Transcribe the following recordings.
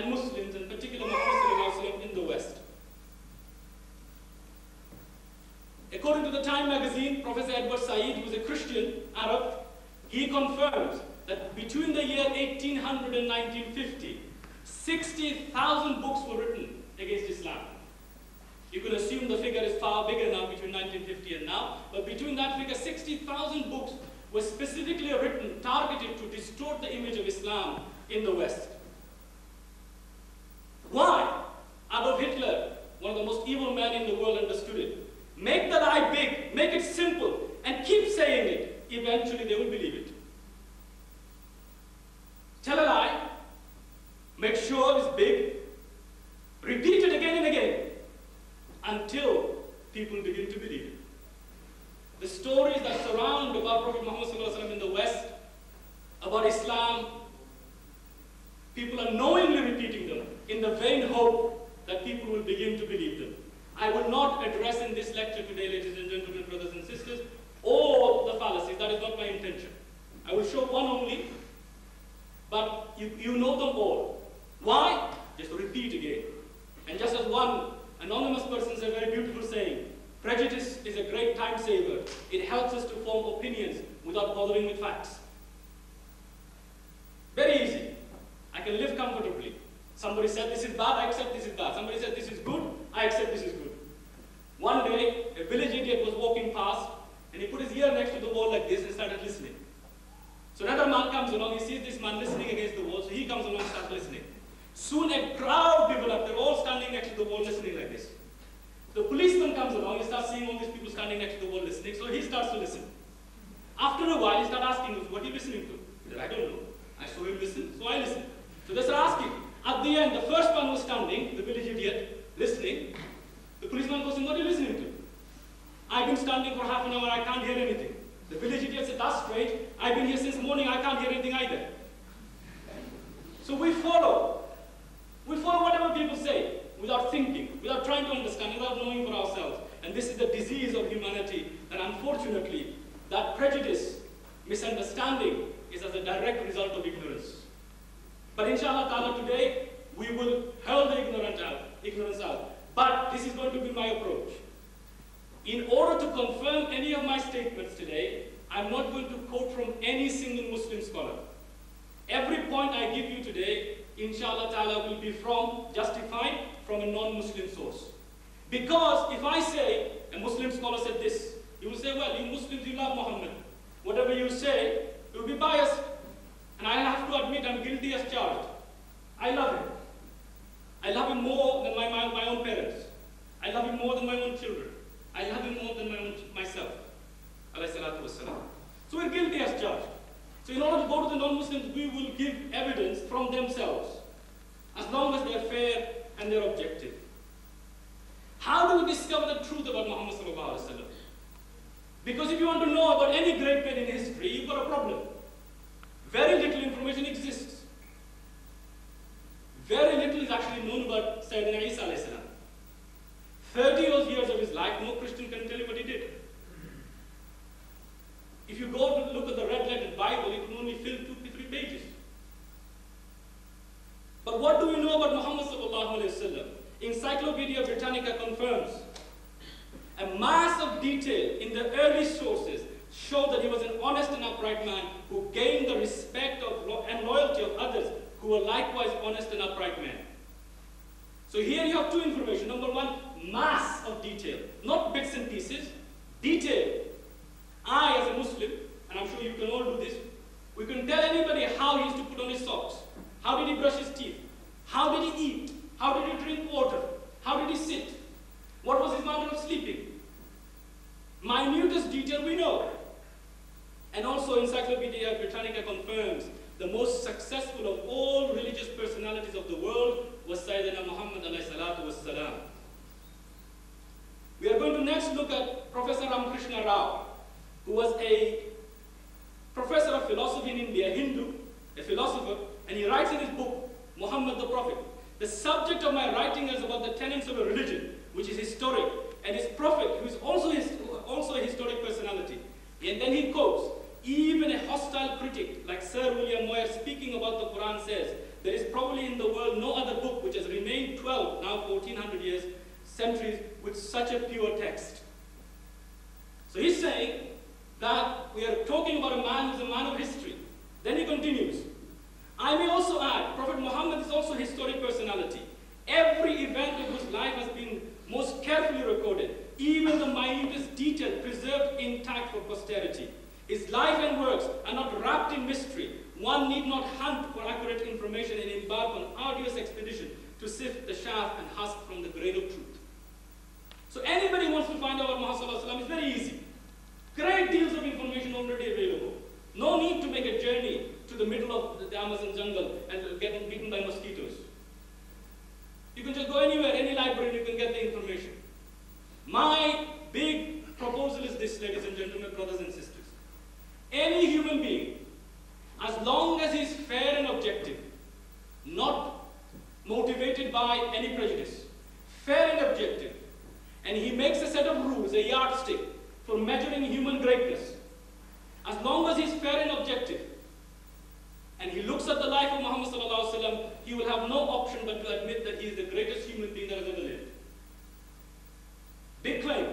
and Muslims, and particularly Muhammad in the West. According to the Time magazine, Professor Edward Said, who is a Christian Arab, he confirms that between the year 1800 and 1950, 60,000 books were written against Islam. You can assume the figure is far bigger now between 1950 and now, but between that figure, 60,000 books were specifically written, targeted to distort the image of Islam in the West. Why? Adolf Hitler, one of the most evil men in the world, understood it. Make the lie big, make it simple, and keep saying it. Eventually they will believe it. Tell a lie, make sure it's big, repeat it again and again, until people begin to believe it. The stories that surround about Prophet Muhammad in the West, about Islam, people are knowingly repeating them in the vain hope that people will begin to believe them. I will not address in this lecture today, ladies and gentlemen, brothers and sisters, all the fallacies. That is not my intention. I will show one only, but you know them all. Why? Just repeat again. And just as one anonymous person said a very beautiful saying, prejudice is a great time saver. It helps us to form opinions without bothering with facts. Very easy. I can live comfortably. Somebody said this is bad, I accept this is bad. Somebody said this is good, I accept this is good. One day, a village idiot was walking past, and he put his ear next to the wall like this and started listening. So another man comes along, he sees this man listening against the wall, so he comes along and starts listening. Soon a crowd developed, they're all standing next to the wall listening like this. The policeman comes along, he starts seeing all these people standing next to the wall listening, so he starts to listen. After a while, he starts asking them, what are you listening to? He said, I don't know. I saw him listen, so I listened. So they start asking. At the end, the first one was standing, the village idiot, listening. The policeman goes, what are you listening to? I've been standing for half an hour, I can't hear anything. The village idiot said, that's strange. I've been here since morning, I can't hear anything either. So we follow. We follow whatever people say, without thinking, without trying to understand, without knowing for ourselves. And this is the disease of humanity, that unfortunately, that prejudice, misunderstanding, is as a direct result of ignorance. But inshallah ta'ala today, we will hurl the ignorance out. But this is going to be my approach. In order to confirm any of my statements today, I'm not going to quote from any single Muslim scholar. Every point I give you today, inshallah ta'ala, will be justified from a non-Muslim source. Because if I say, a Muslim scholar said this, you will say, well, you Muslims, you love Muhammad. Whatever you say, it will be biased. And I have to admit I'm guilty as charged. I love him. I love him more than my own parents. I love him more than my own children. I love him more than myself. So we're guilty as charged. So in order to go to the non-Muslims, we will give evidence from themselves, as long as they're fair and they're objective. How do we discover the truth about Muhammad sallallahu alaihi wasallam? Because if you want to know about any great man in history, you've got a problem. Very little information exists. Very little is actually known about Sayyidina Isa alayhi salam. 30 years of his life, no Christian can tell you what he did. If you go to look at the red-lettered Bible, it will only fill 2 to 3 pages. But what do we know about Muhammad sallallahu alaihi wasallam? Encyclopedia Britannica confirms a mass of detail in the early sources show that he was an honest and upright man who gained the respect and loyalty of others who were likewise honest and upright men. So here you have 2 information. Number 1, mass of detail, not bits and pieces, detail. I, as a Muslim, and I'm sure you can all do this, we can tell anybody how he used to put on his socks, how did he brush his teeth, how did he eat, how did he drink water, how did he sit, what was his manner of sleeping. Minutest detail we know. And also Encyclopedia Britannica confirms the most successful of all religious personalities of the world was Sayyidina Muhammad alayhi salatu wassalam. We are going to next look at Professor Ramakrishna Rao, who was a professor of philosophy in India, a Hindu, a philosopher, and he writes in his book, Muhammad the Prophet. The subject of my writing is about the tenets of a religion, which is historic, and his prophet, who is also a historic personality. And then he quotes, even a hostile critic like Sir William Moyer speaking about the Quran says, there is probably in the world no other book which has remained 12, now 1400 years, centuries, with such a pure text. So he's saying that we are talking about a man who's a man of history. Then he continues, I may also add, Prophet Muhammad is also a historic personality. Every event of his life has been most carefully recorded, even the minutest detail preserved intact for posterity. His life and works are not wrapped in mystery. One need not hunt for accurate information and embark on arduous expedition to sift the chaff and husk from the grain of truth. So anybody wants to find out about Muhammad, it's very easy. Great deals of information already available. No need to make a journey to the middle of the Amazon jungle and get beaten by mosquitoes. You can just go anywhere, any library, and you can get the information. My big proposal is this, ladies and gentlemen, brothers and sisters. Any human being, as long as he's fair and objective, not motivated by any prejudice, fair and objective, and he makes a set of rules, a yardstick for measuring human greatness, as long as he's fair and objective, and he looks at the life of Muhammad sallallahu alaihi wasallam, he will have no option but to admit that he is the greatest human being that has ever lived. Big claim.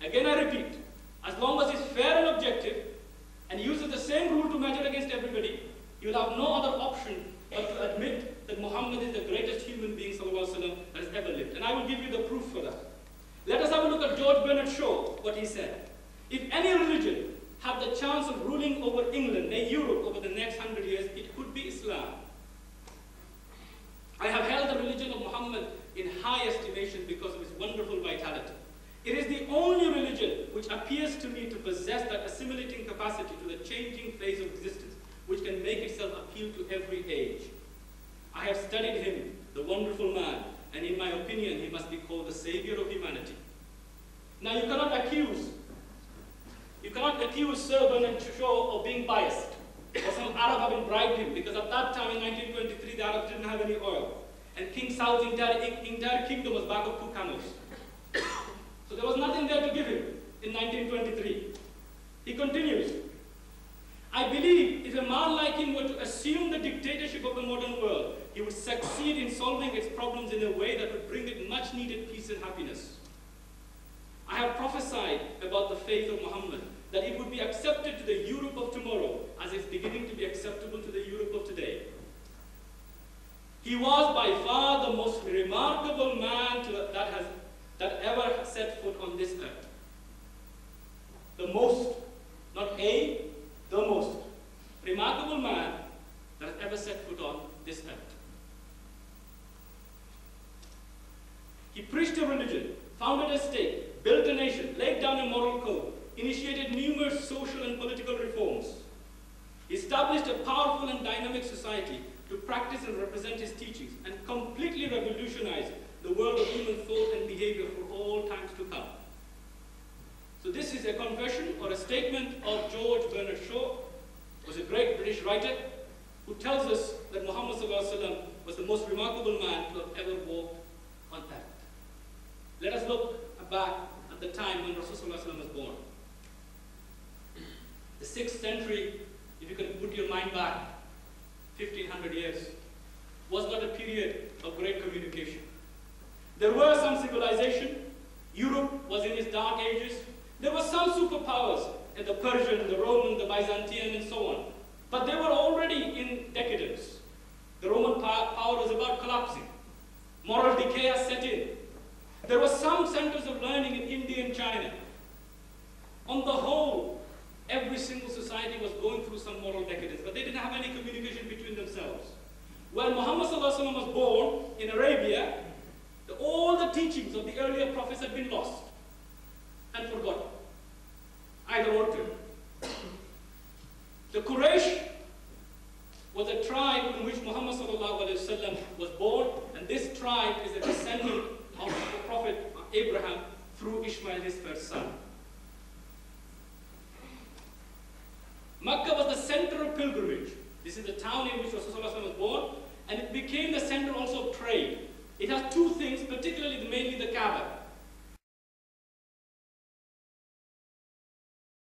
Again I repeat, as long as he's fair and objective, and uses the same rule to measure against everybody, you will have no other option but to admit that Muhammad is the greatest human being sallallahu alaihi wasallam that has ever lived. And I will give you the proof for that. Let us have a look at George Bernard Shaw, what he said. If any religion had the chance of ruling over England and Europe over the next 100 years, it could be Islam. I have held the religion of Muhammad in high estimation because of its wonderful vitality. It is the only religion which appears to me to possess that assimilating capacity to the changing phase of existence, which can make itself appeal to every age. I have studied him, the wonderful man, and in my opinion, he must be called the savior of humanity. Now you cannot accuse Sir Bernard Shaw of being biased, or some Arab having bribed him, because at that time in 1923, the Arabs didn't have any oil, and King Saud's entire kingdom was back of 2 camels. So there was nothing there to give him in 1923. He continues, I believe if a man like him were to assume the dictatorship of the modern world, he would succeed in solving its problems in a way that would bring it much needed peace and happiness. I have prophesied about the faith of Muhammad, that it would be accepted to the Europe of tomorrow as it's beginning to be acceptable to the Europe of today. He was by far the most remarkable man that ever set foot on this earth. The most, not the most remarkable man that has ever set foot on this earth. He preached a religion, founded a state, built a nation, laid down a moral code, initiated numerous social and political reforms. He established a powerful and dynamic society to practice and represent his teachings, and completely revolutionized the world of human thought and behavior for all times to come. So this is a confession or a statement of George Bernard Shaw, who was a great British writer, who tells us that Muhammad was the most remarkable man to have ever walked on earth. Let us look back at the time when Rasulullah was born. The 6th century, if you can put your mind back 1500 years, was not a period of great communication. There were some civilization. Europe was in its dark ages. There were some superpowers, the Persian, the Roman, the Byzantine, and so on. But they were already in decadence. The Roman power was about collapsing. Moral decay has set in. There were some centers of learning in India and China. On the whole, every single society was going through some moral decadence, but they didn't have any communication between themselves. When Muhammad was born in Arabia, all the teachings of the earlier prophets had been lost and forgotten, either or two. The Quraysh was a tribe in which Muhammad was born, and this tribe is a descendant of the prophet Abraham through Ishmael, his first son. Makkah was the center of pilgrimage. This is the town in which Rasulullah was born, and it became the center also of trade. It has two things, particularly mainly the Kaaba.